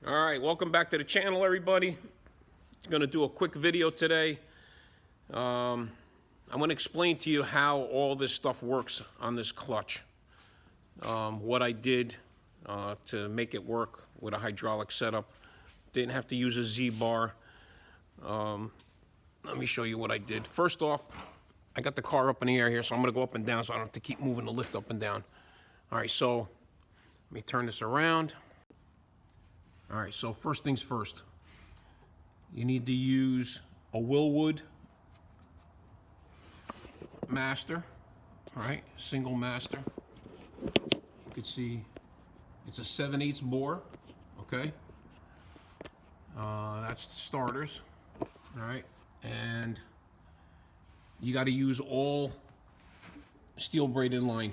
All right, welcome back to the channel, everybody. I'm going to do a quick video today. I'm going to explain to you how all this stuff works on this clutch. What I did to make it work with a hydraulic setup. Didn't have to use a Z-bar. Let me show you what I did. First off, I got the car up in the air here, so I'm going to go up and down so I don't have to keep moving the lift up and down. All right, so let me turn this around. All right, so first things first. You need to use a Willwood master, all right, single master. You can see it's a 7/8 bore, okay? That's the starters, all right? And you got to use all steel braided line.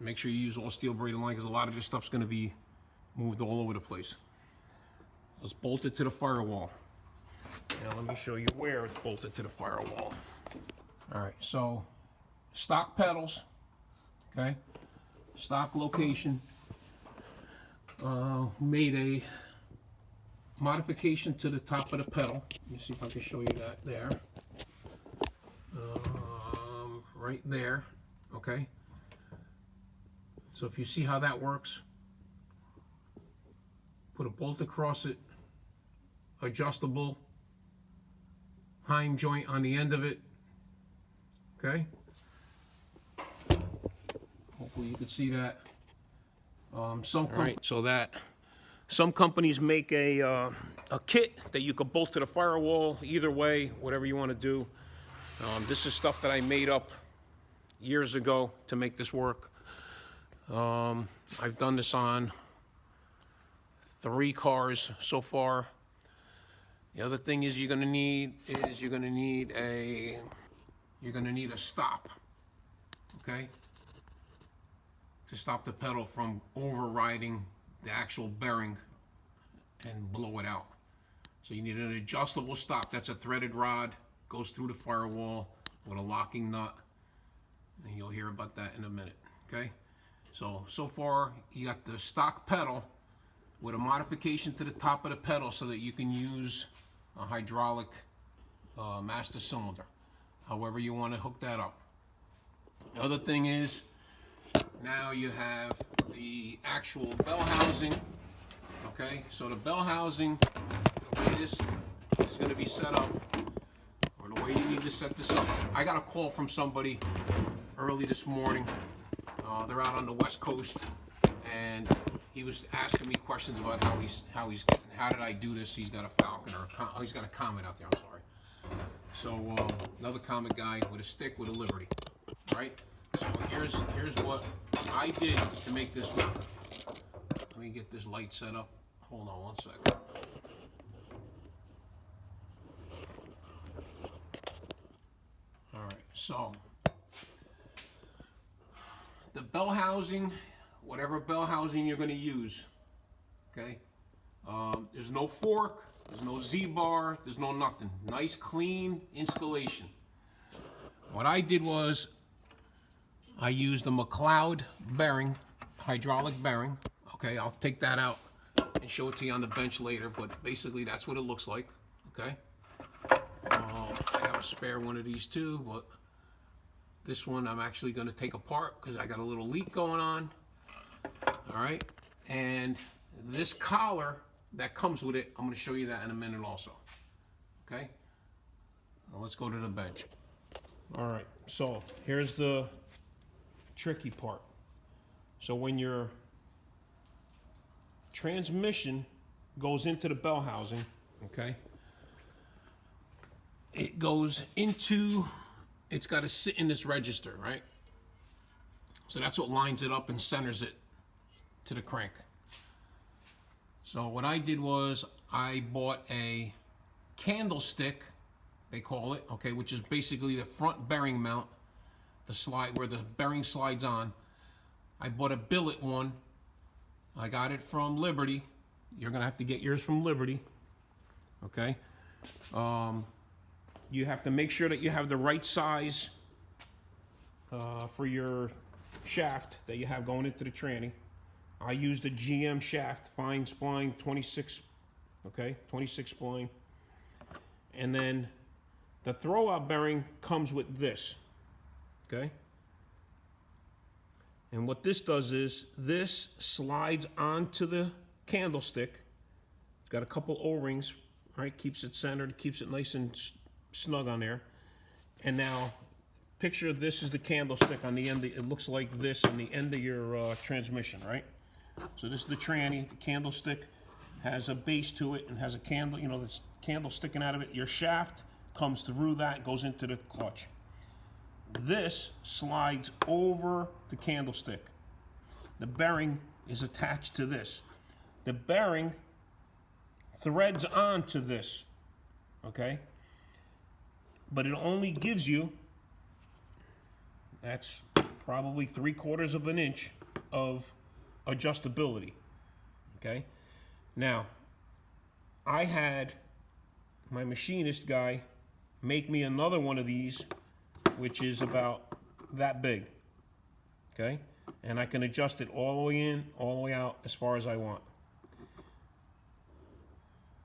Make sure you use all steel braided line because a lot of this stuff's going to be moved all over the place. Let's bolt it to the firewall. Now let me show you where it's bolted to the firewall. All right, so stock pedals, okay? Stock location. Made a modification to the top of the pedal. Let me see if I can show you that there. Right there, okay? So if you see how that works, put a bolt across it, adjustable Heim joint on the end of it, okay? Hopefully you can see that. Some companies make a kit that you could bolt to the firewall. Either way, whatever you want to do. This is stuff that I made up years ago to make this work. I've done this on 3 cars so far. The other thing is you're gonna need a stop, okay? To stop the pedal from overriding the actual bearing and blow it out. So you need an adjustable stop. That's a threaded rod, goes through the firewall with a locking nut, and you'll hear about that in a minute, okay? So far you got the stock pedal with a modification to the top of the pedal so that you can use a hydraulic master cylinder, however you want to hook that up. The other thing is, now you have the actual bell housing, okay? So the bell housing, the way this is going to be set up, or the way you need to set this up. I got a call from somebody early this morning. They're out on the West Coast, and he was asking me questions about how did I do this? He's got a Falcon he's got a Comet out there. I'm sorry. So another Comet guy with a stick with a Liberty, right? So here's what I did to make this work. Let me get this light set up. Hold on one second. All right. So the bell housing, whatever bell housing you're going to use, okay? There's no fork, there's no Z-bar, there's no nothing. Nice, clean installation. What I did was I used a McLeod bearing, hydraulic bearing. Okay, I'll take that out and show it to you on the bench later, but basically that's what it looks like, okay? I have a spare one of these too, but this one I'm actually going to take apart because I got a little leak going on. All right, and this collar that comes with it, I'm going to show you that in a minute also. Okay, now let's go to the bench. All right, so here's the tricky part. So when your transmission goes into the bell housing, okay, it goes into, it's got to sit in this register, right? So that's what lines it up and centers it to the crank. So what I did was I bought a candlestick, they call it, okay, which is basically the front bearing mount, the slide where the bearing slides on. I bought a billet one. I got it from Liberty. You're gonna have to get yours from Liberty, okay? You have to make sure that you have the right size for your shaft that you have going into the tranny. I used a GM shaft, fine spline, 26 okay, 26 spline. And then the throwout bearing comes with this, okay? And what this does is this slides onto the candlestick. It's got a couple O-rings, right? Keeps it centered, keeps it nice and snug on there. And now, picture this is the candlestick on the end. It looks like this on the end of your transmission, right? So this is the tranny. The candlestick has a base to it and has a candle, you know, this candle sticking out of it. Your shaft comes through that, goes into the clutch. This slides over the candlestick. The bearing is attached to this. The bearing threads onto this, okay? But it only gives you, that's probably 3/4 of an inch of adjustability, okay? Now, I had my machinist guy make me another one of these, which is about that big, okay? And I can adjust it all the way in, all the way out, as far as I want.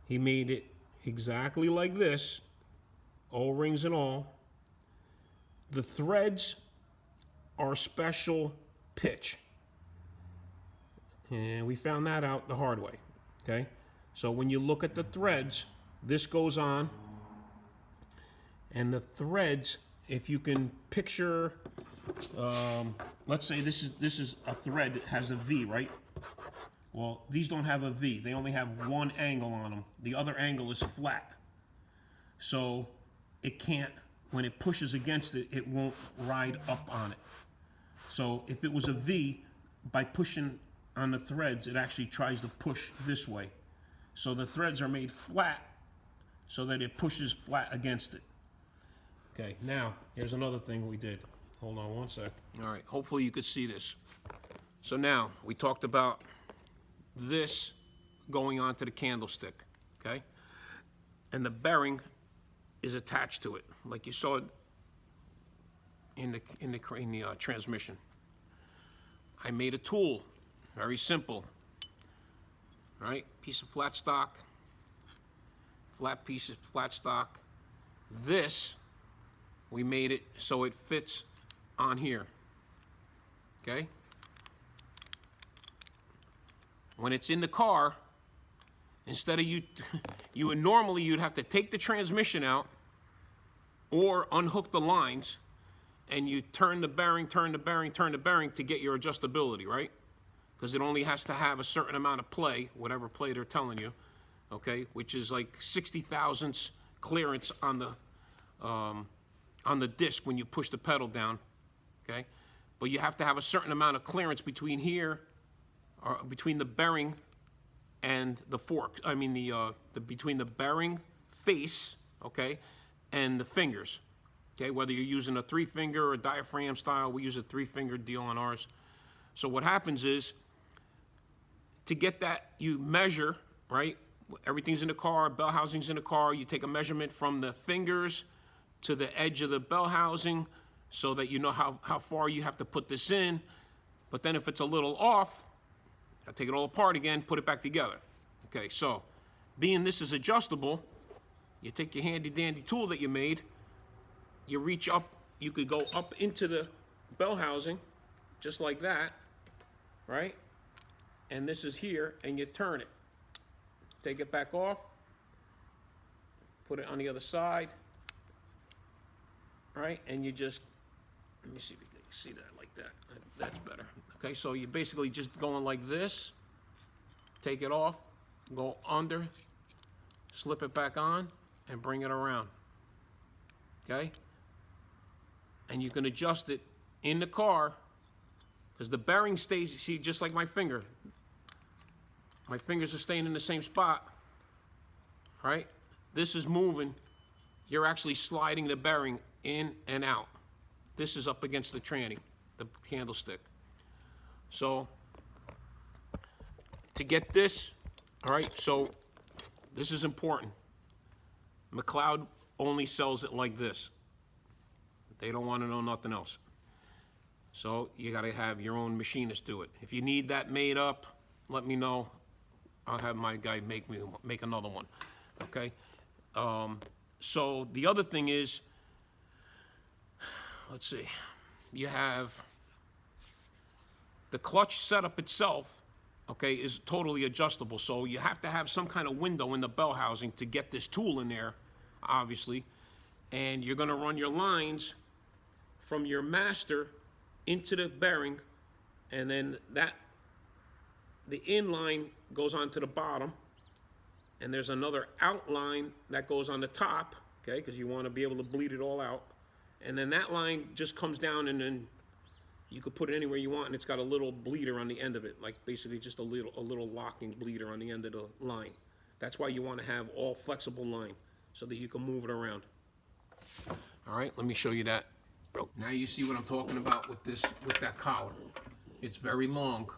He made it exactly like this, O-rings and all. The threads are special pitch. And we found that out the hard way, okay? So when you look at the threads, this goes on, and the threads, if you can picture, let's say this is a thread that has a V, right? Well, these don't have a V. They only have one angle on them. The other angle is flat. So it can't, when it pushes against it, it won't ride up on it. So if it was a V, by pushing on the threads, it actually tries to push this way. So the threads are made flat so that it pushes flat against it. Okay, now, here's another thing we did. Hold on one sec. All right, hopefully you could see this. So now, we talked about this going onto the candlestick, okay? And the bearing is attached to it, like you saw it in the transmission. I made a tool, very simple, right? Piece of flat stock, flat piece of flat stock. This, we made it so it fits on here, okay? When it's in the car, instead of you'd have to take the transmission out or unhook the lines, and you turn the bearing to get your adjustability, right? Because it only has to have a certain amount of play, whatever play they're telling you, okay? Which is like 60 thousandths clearance on the disc when you push the pedal down, okay? But you have to have a certain amount of clearance between here, or between the bearing and the fork. I mean between the bearing face, okay, and the fingers, okay. Whether you're using a 3-finger or a diaphragm style, we use a 3-finger deal on ours. So what happens is, to get that, you measure, right? Everything's in the car, bell housing's in the car. You take a measurement from the fingers to the edge of the bell housing, so that you know how far you have to put this in. But then if it's a little off, I take it all apart again, put it back together. Okay, so being this is adjustable, you take your handy dandy tool that you made, you reach up, you could go up into the bell housing, just like that, right? And this is here, and you turn it. Take it back off, put it on the other side, right? And you just, let me see if you can see that like that. That's better. Okay, so you're basically just going like this, take it off, go under, slip it back on, and bring it around, okay? And you can adjust it in the car, because the bearing stays, see, just like my finger. My fingers are staying in the same spot, right? This is moving. You're actually sliding the bearing in and out. This is up against the tranny, the candlestick. So, to get this, all right, so this is important. McLeod only sells it like this. They don't want to know nothing else. So you got to have your own machinist do it. If you need that made up, let me know. I'll have my guy make another one. Okay. So the other thing is, let's see, you have the clutch setup itself, okay, is totally adjustable. So you have to have some kind of window in the bell housing to get this tool in there, obviously. And you're going to run your lines from your master into the bearing, and then the in line goes onto the bottom, and there's another outline that goes on the top, okay, because you want to be able to bleed it all out. And then that line just comes down, and then you could put it anywhere you want, and it's got a little bleeder on the end of it, like basically just a little locking bleeder on the end of the line. That's why you want to have all flexible line, so that you can move it around. All right, let me show you that. Now you see what I'm talking about with that collar. It's very long,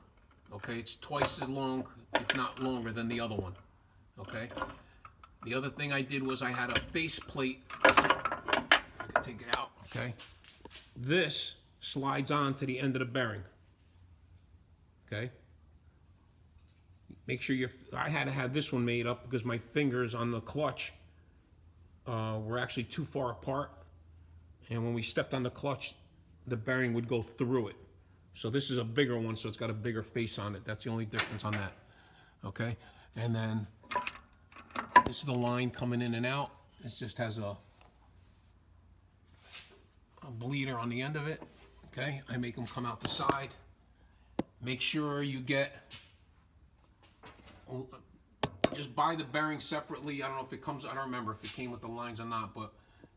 okay? It's twice as long, if not longer, than the other one, okay? The other thing I did was I had a face plate. I can take it out, okay? This slides on to the end of the bearing, okay? Make sure I had to have this one made up because my fingers on the clutch were actually too far apart, and when we stepped on the clutch, the bearing would go through it. So this is a bigger one, so it's got a bigger face on it. That's the only difference on that, okay? And then this is the line coming in and out. It just has a bleeder on the end of it, okay? I make them come out the side. Make sure you just buy the bearing separately. I don't know if it comes, I don't remember if it came with the lines or not, but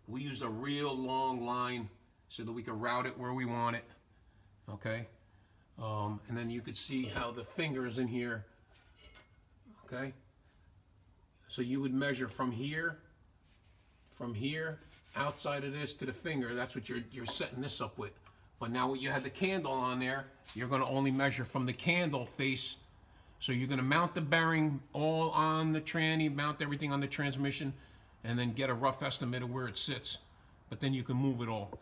we use a real long line so that we can route it where we want it, okay? And then you could see how the fingers in here, okay? So you would measure from here, outside of this to the finger. That's what you're setting this up with. But now when you have the candle on there, you're gonna only measure from the candle face. So you're gonna mount the bearing all on the tranny, mount everything on the transmission, and then get a rough estimate of where it sits. But then you can move it all.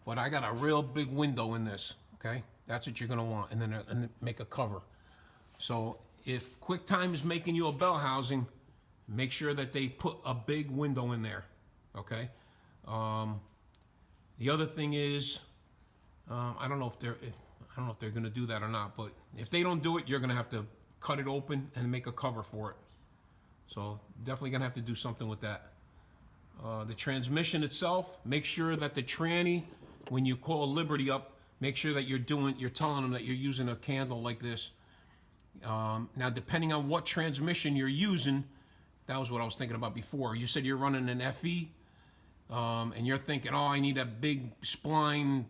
But I got a real big window in this, okay? That's what you're gonna want, and then make a cover. So if QuickTime is making you a bell housing, make sure that they put a big window in there, okay? The other thing is, I don't know if they're gonna do that or not, but if they don't do it, you're gonna have to cut it open and make a cover for it. So definitely gonna have to do something with that. The transmission itself, make sure that the tranny, when you call Liberty up, make sure that you're telling them that you're using a candle like this. Now, depending on what transmission you're using, that was what I was thinking about before. You said you're running an FE, and you're thinking, oh, I need a big spline,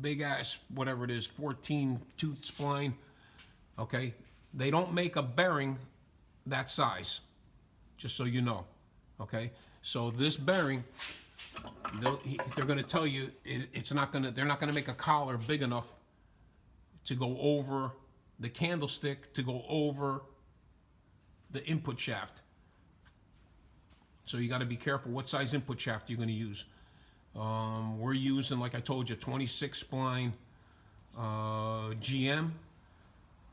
big ass, whatever it is, 14 tooth spline. Okay, they don't make a bearing that size, just so you know. Okay, so this bearing, they're going to tell you they're not going to make a collar big enough to go over the candlestick, to go over the input shaft. So you got to be careful what size input shaft you're going to use. We're using, like I told you, 26 spline GM,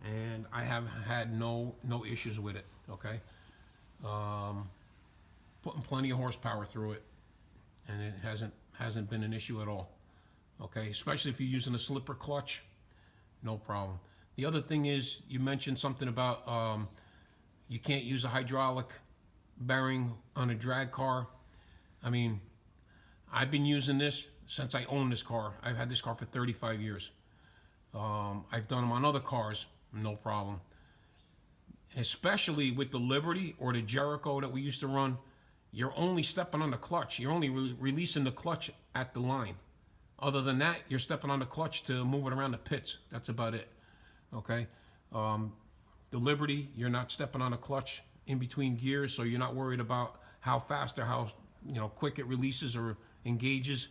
and I have had no issues with it. Okay, putting plenty of horsepower through it, and it hasn't been an issue at all. Okay, especially if you're using a slipper clutch, no problem. The other thing is, you mentioned something about you can't use a hydraulic bearing on a drag car. I mean, I've been using this since I own this car. I've had this car for 35 years. I've done them on other cars, no problem. Especially with the Liberty or the Jericho that we used to run, you're only stepping on the clutch. You're only releasing the clutch at the line. Other than that, you're stepping on the clutch to move it around the pits. That's about it. Okay. The Liberty, you're not stepping on a clutch in between gears, so you're not worried about how fast or how quick it releases or engages.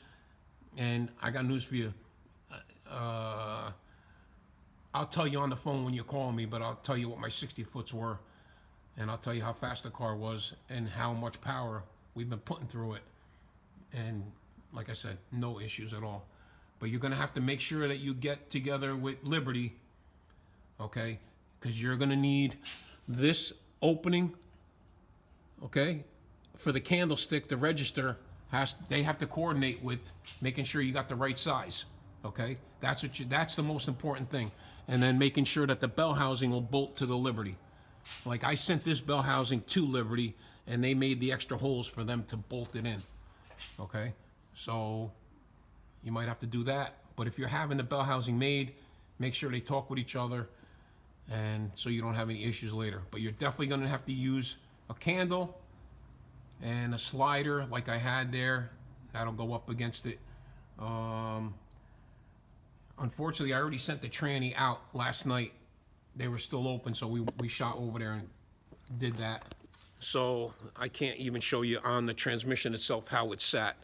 And I got news for you. I'll tell you on the phone when you call me, but I'll tell you what my 60 foots were, and I'll tell you how fast the car was and how much power we've been putting through it. And like I said, no issues at all. But you're going to have to make sure that you get together with Liberty, okay? Because you're going to need this opening, okay, for the candlestick, the register they have to coordinate with making sure you got the right size. Okay, that's the most important thing. And then making sure that the bell housing will bolt to the Liberty. Like I sent this bell housing to Liberty, and they made the extra holes for them to bolt it in. Okay, so you might have to do that. But if you're having the bell housing made, make sure they talk with each other, and so you don't have any issues later. But you're definitely going to have to use a candle and a slider like I had there. That'll go up against it. Unfortunately, I already sent the tranny out last night. They were still open, so we shot over there and did that. So I can't even show you on the transmission itself how it's sat.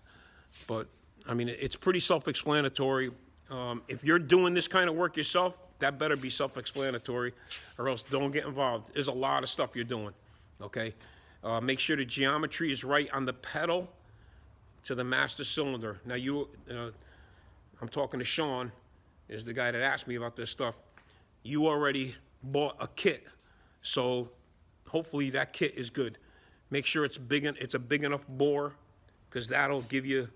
But, I mean, it's pretty self-explanatory. If you're doing this kind of work yourself, that better be self-explanatory, or else don't get involved. There's a lot of stuff you're doing, okay? Make sure the geometry is right on the pedal to the master cylinder. Now, I'm talking to Sean, is the guy that asked me about this stuff. You already bought a kit, so hopefully that kit is good. Make sure it's a big enough bore, because that'll give you,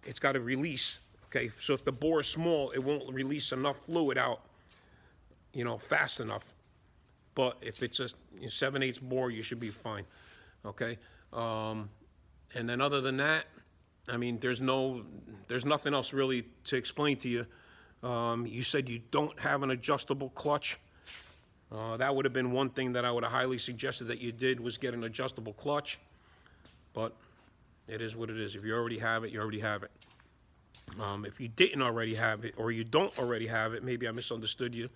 it's got to release. Okay, so if the bore is small, it won't release enough fluid out, fast enough. But if it's a 7/8 bore, you should be fine. Okay, and then other than that, I mean, there's nothing else really to explain to you. You said you don't have an adjustable clutch. That would have been one thing that I would have highly suggested that you did, was get an adjustable clutch. But it is what it is. If you already have it, you already have it. If you didn't already have it, or you don't already have it, maybe I misunderstood you,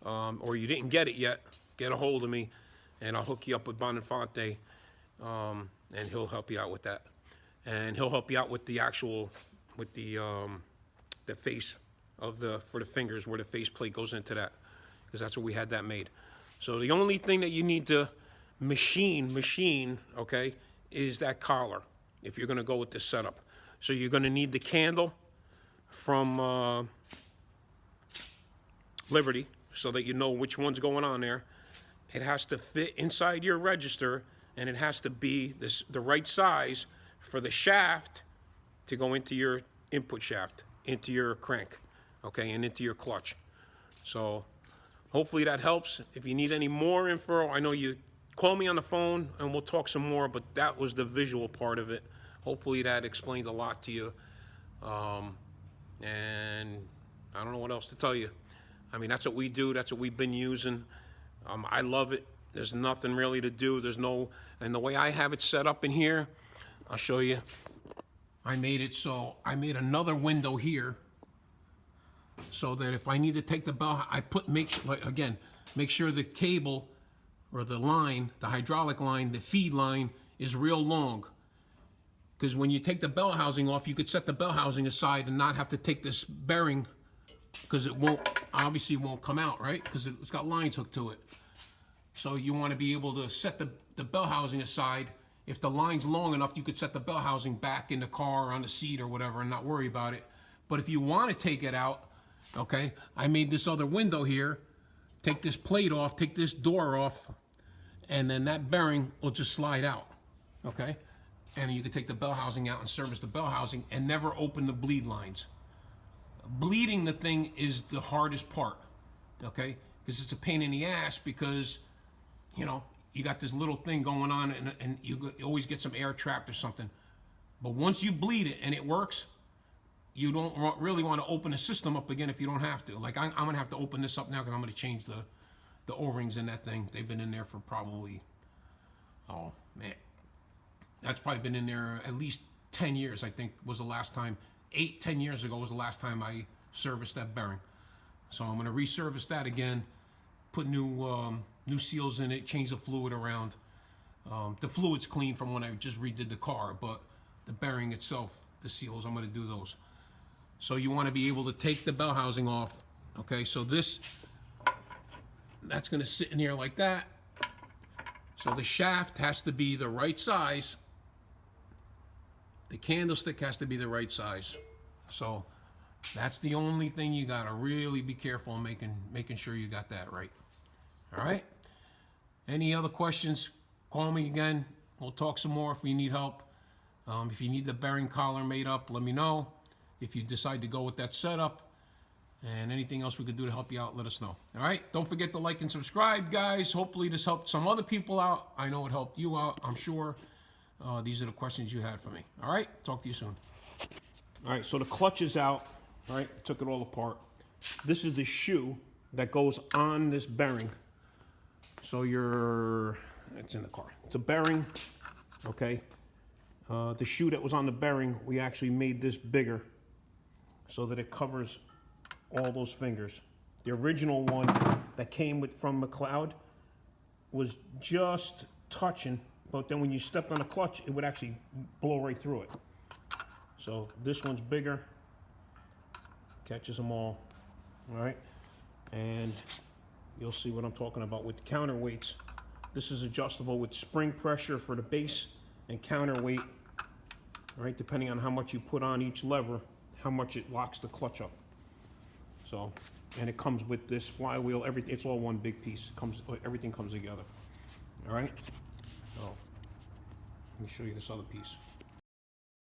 or you didn't get it yet, get a hold of me, and I'll hook you up with Bonifante, and he'll help you out with that. And he'll help you out with the face for the fingers, where the face plate goes into that, because that's where we had that made. So the only thing that you need to machine, okay, is that collar, if you're going to go with this setup. So you're going to need the candle from Liberty, so that you know which one's going on there. It has to fit inside your register, and it has to be the right size for the shaft to go into your input shaft, into your crank, okay, and into your clutch. So hopefully that helps. If you need any more info, I know you call me on the phone and we'll talk some more, but that was the visual part of it. Hopefully that explained a lot to you. And I don't know what else to tell you. I mean, that's what we do. That's what we've been using. I love it. There's nothing really to do. And the way I have it set up in here, I'll show you. I made it so I made another window here, so that if I need to take the bell, make sure the cable or the line, the hydraulic line, the feed line is real long. Because when you take the bell housing off, you could set the bell housing aside and not have to take this bearing, because it obviously won't come out, right? Because it's got lines hooked to it. So you want to be able to set the bell housing aside. If the line's long enough, you could set the bell housing back in the car or on the seat or whatever and not worry about it. But if you want to take it out, okay, I made this other window here. Take this plate off, take this door off, and then that bearing will just slide out, okay? And you can take the bell housing out and service the bell housing and never open the bleed lines. Bleeding the thing is the hardest part, okay? Because it's a pain in the ass, because, you got this little thing going on, and you always get some air trapped or something. But once you bleed it and it works, you don't really want to open the system up again if you don't have to. Like, I'm going to have to open this up now, because I'm going to change the O-rings in that thing. They've been in there for probably, oh, man. That's probably been in there at least 10 years, I think, was the last time. 10 years ago was the last time I serviced that bearing. So I'm going to reservice that again, put new seals in it, change the fluid around. The fluid's clean from when I just redid the car, but the bearing itself, the seals, I'm going to do those. So you want to be able to take the bell housing off. Okay, so that's going to sit in here like that. So the shaft has to be the right size. The candlestick has to be the right size. So that's the only thing you got to really be careful in making sure you got that right. All right? Any other questions, call me again. We'll talk some more if you need help. If you need the bearing collar made up, let me know. If you decide to go with that setup, and anything else we could do to help you out, let us know. All right? Don't forget to like and subscribe, guys. Hopefully this helped some other people out. I know it helped you out, I'm sure. These are the questions you had for me. All right? Talk to you soon. All right, so the clutch is out. All right, took it all apart. This is the shoe that goes on this bearing. So it's in the car. The bearing, okay? The shoe that was on the bearing, we actually made this bigger so that it covers all those fingers. The original one that came from McLeod was just touching, but then when you stepped on the clutch, it would actually blow right through it. So this one's bigger, catches them all right? And you'll see what I'm talking about with counterweights. This is adjustable with spring pressure for the base and counterweight, all right, depending on how much you put on each lever, how much it locks the clutch up. So, and it comes with this flywheel, everything, it's all one big piece. Everything comes together. All right? So, let me show you this other piece.